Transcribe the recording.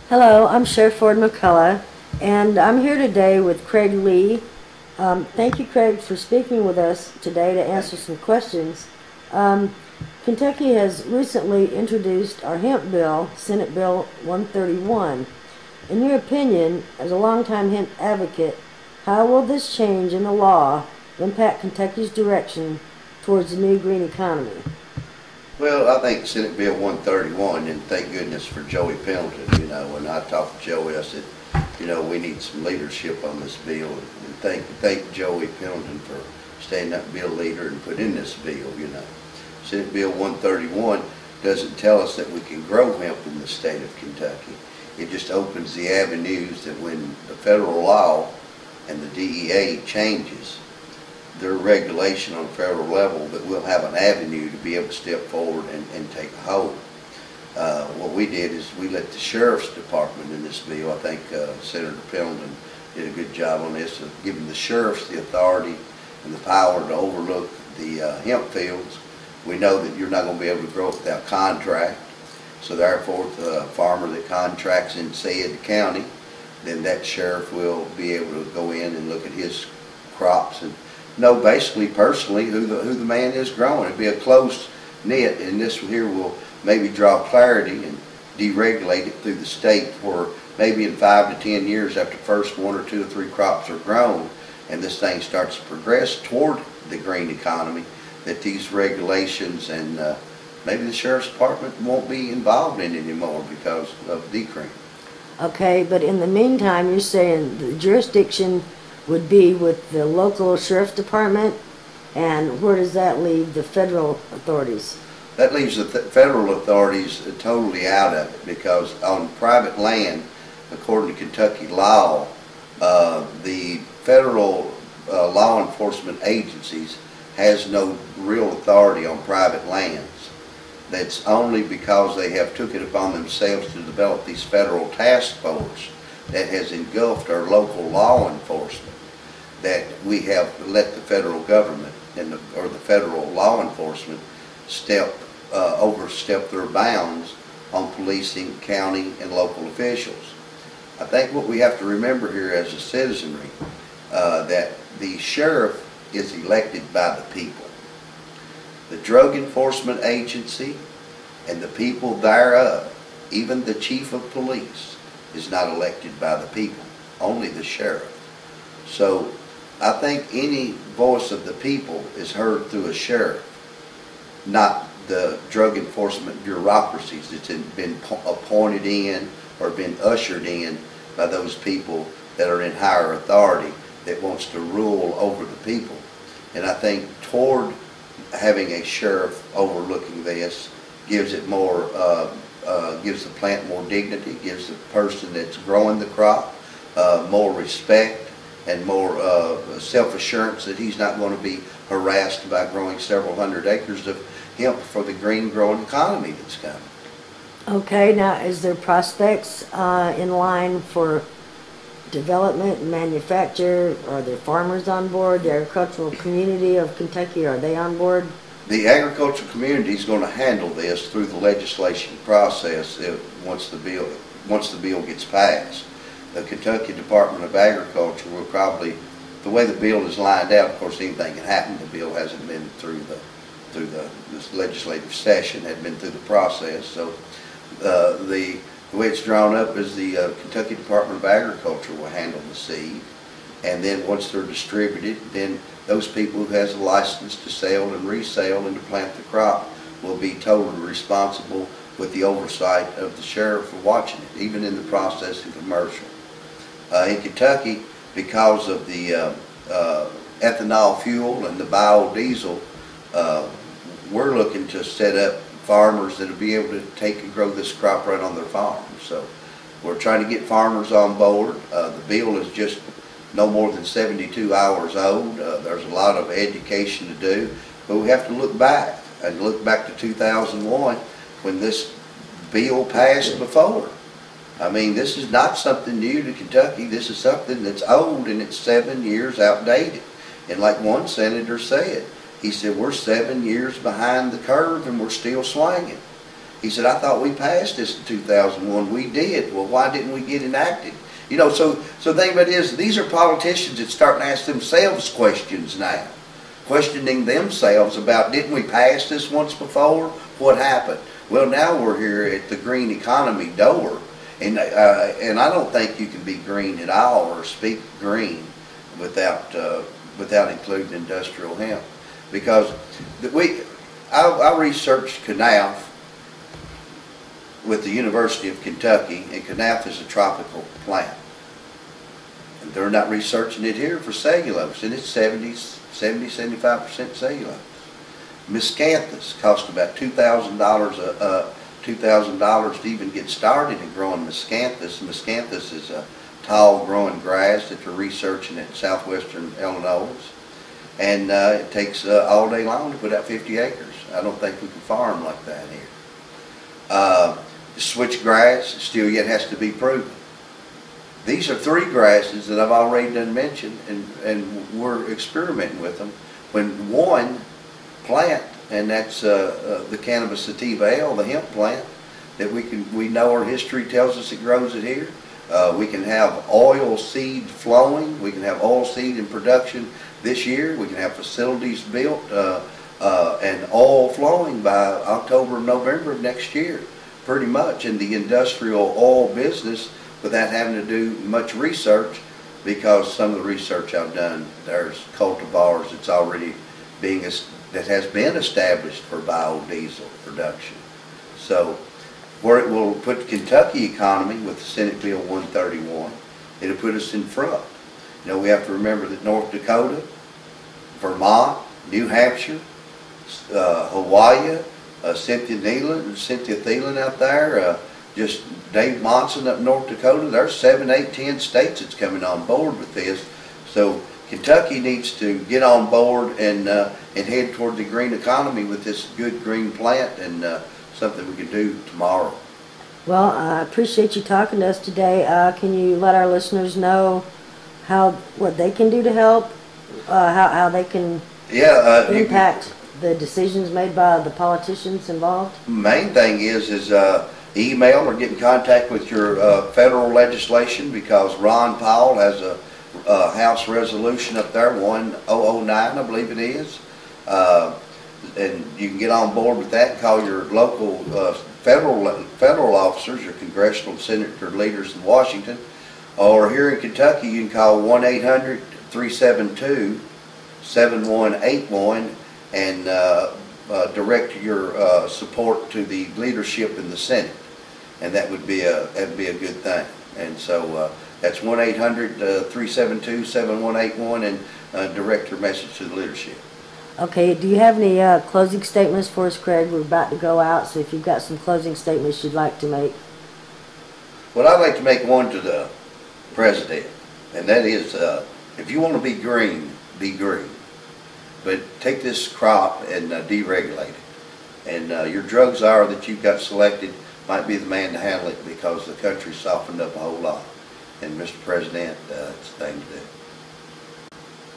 Hello, I'm Sheriff Ford McCullough, and I'm here today with Craig Lee. Thank you, Craig, for speaking with us today to answer some questions. Kentucky has recently introduced our hemp bill, Senate Bill 131. In your opinion, as a longtime hemp advocate, how will this change in the law impact Kentucky's direction towards the new green economy? Well, I think Senate Bill 131, and thank goodness for Joey Pendleton. When I talked to Joey, I said, we need some leadership on this bill, and thank Joey Pendleton for standing up, be a leader, and put in this bill. Senate Bill 131 doesn't tell us that we can grow hemp in the state of Kentucky. It just opens the avenues that when the federal law and the DEA changes their regulation on a federal level, that we'll have an avenue to be able to step forward and take a hold. What we did is we let the Sheriff's Department in this bill. I think Senator Pendleton did a good job on this, of giving the sheriffs the authority and the power to overlook the hemp fields. We know that you're not going to be able to grow it without contract, so therefore the farmer that contracts in said county, then that sheriff will be able to go in and look at his crops and know basically personally who the man is growing. It'll be a close knit, and this here will maybe draw clarity and deregulate it through the state, where maybe in 5 to 10 years after first 1 or 2 or 3 crops are grown and this thing starts to progress toward the green economy, that these regulations and maybe the Sheriff's Department won't be involved in anymore because of decrease. Okay, but in the meantime, you're saying the jurisdiction would be with the local sheriff's department, and where does that leave the federal authorities? That leaves the federal authorities totally out of it, because on private land, according to Kentucky law, the federal law enforcement agencies has no real authority on private lands. That's only because they have took it upon themselves to develop these federal task force that has engulfed our local law enforcement, that we have let the federal government or the federal law enforcement overstep their bounds on policing county and local officials. I think what we have to remember here as a citizenry, that the sheriff is elected by the people. The Drug Enforcement Agency and the people thereof, even the chief of police, is not elected by the people, only the sheriff. So I think any voice of the people is heard through a sheriff, not the drug enforcement bureaucracies that's been appointed in or been ushered in by those people that are in higher authority that wants to rule over the people. And I think toward having a sheriff overlooking this gives it more, gives the plant more dignity, gives the person that's growing the crop more respect and more self-assurance that he's not going to be harassed by growing several hundred acres of hemp for the green growing economy that's coming. Okay, now is there prospects in line for development and manufacture? Are there farmers on board? The agricultural community of Kentucky, are they on board? The agricultural community is going to handle this through the legislation process once the bill gets passed. The Kentucky Department of Agriculture will probably, the way the bill is lined out, of course anything can happen. The bill hasn't been through this legislative session, had been through the process. So the way it's drawn up is the Kentucky Department of Agriculture will handle the seed, and then once they're distributed, then those people who has a license to sell and resell and to plant the crop will be totally responsible with the oversight of the sheriff for watching it, even in the processing commercial. In Kentucky, because of the ethanol fuel and the biodiesel, we're looking to set up farmers that will be able to take and grow this crop right on their farm. So we're trying to get farmers on board. The bill is just no more than 72 hours old. There's a lot of education to do, but we have to look back and look back to 2001 when this bill passed before. I mean, this is not something new to Kentucky. This is something that's old, and it's 7 years outdated. And like one senator said, he said, we're 7 years behind the curve and we're still swinging. He said, I thought we passed this in 2001. We did. Well, why didn't we get enacted? You know, so the thing about it is, these are politicians that starting to ask themselves questions now. Questioning themselves about, didn't we pass this once before? What happened? Well, now we're here at the green economy door. And I don't think you can be green at all or speak green without including industrial hemp. Because I researched canaf with the University of Kentucky, and canaf is a tropical plant. And they're not researching it here for cellulose, and it's 75% cellulose. Miscanthus cost about $2,000 to even get started in growing miscanthus. Miscanthus is a tall growing grass that they're researching at southwestern Illinois. And it takes all day long to put out 50 acres. I don't think we can farm like that here. Switchgrass still yet has to be proven. These are 3 grasses that I've already done mentioned, and we're experimenting with them. When one plant, and that's the cannabis sativa L, the hemp plant, that we know our history tells us it grows it here. We can have oil seed flowing. We can have oil seed in production this year. We can have facilities built and oil flowing by October, November of next year, pretty much in the industrial oil business, without having to do much research, because some of the research I've done, there's cultivars that's already that has been established for biodiesel production. So where it will put the Kentucky economy with Senate Bill 131, it'll put us in front. You know, we have to remember that North Dakota, Vermont, New Hampshire, Hawaii, Cynthia Thielen out there, just Dave Monson up North Dakota, there's 7, 8, 10 states that's coming on board with this. So Kentucky needs to get on board and head toward the green economy with this good green plant, and something we can do tomorrow. Well, I appreciate you talking to us today. Can you let our listeners know what they can do to help, how they can impact the decisions made by the politicians involved? Main thing is email or get in contact with your federal legislation, because Ron Paul has a House resolution up there, 1009, I believe it is. And you can get on board with that and call your local federal officers, your congressional and senator leaders in Washington. Or here in Kentucky, you can call 1-800-372-7181 and direct your support to the leadership in the Senate. And that'd be a good thing. And so that's 1-800-372-7181, and direct your message to the leadership. Okay, do you have any closing statements for us, Craig? We're about to go out, so if you've got some closing statements you'd like to make. Well, I'd like to make one to the president, and that is, if you want to be green, be green. But take this crop and deregulate it. And your drug czar that you've got selected might be the man to handle it, because the country's softened up a whole lot. And Mr. President, it's the thing to do.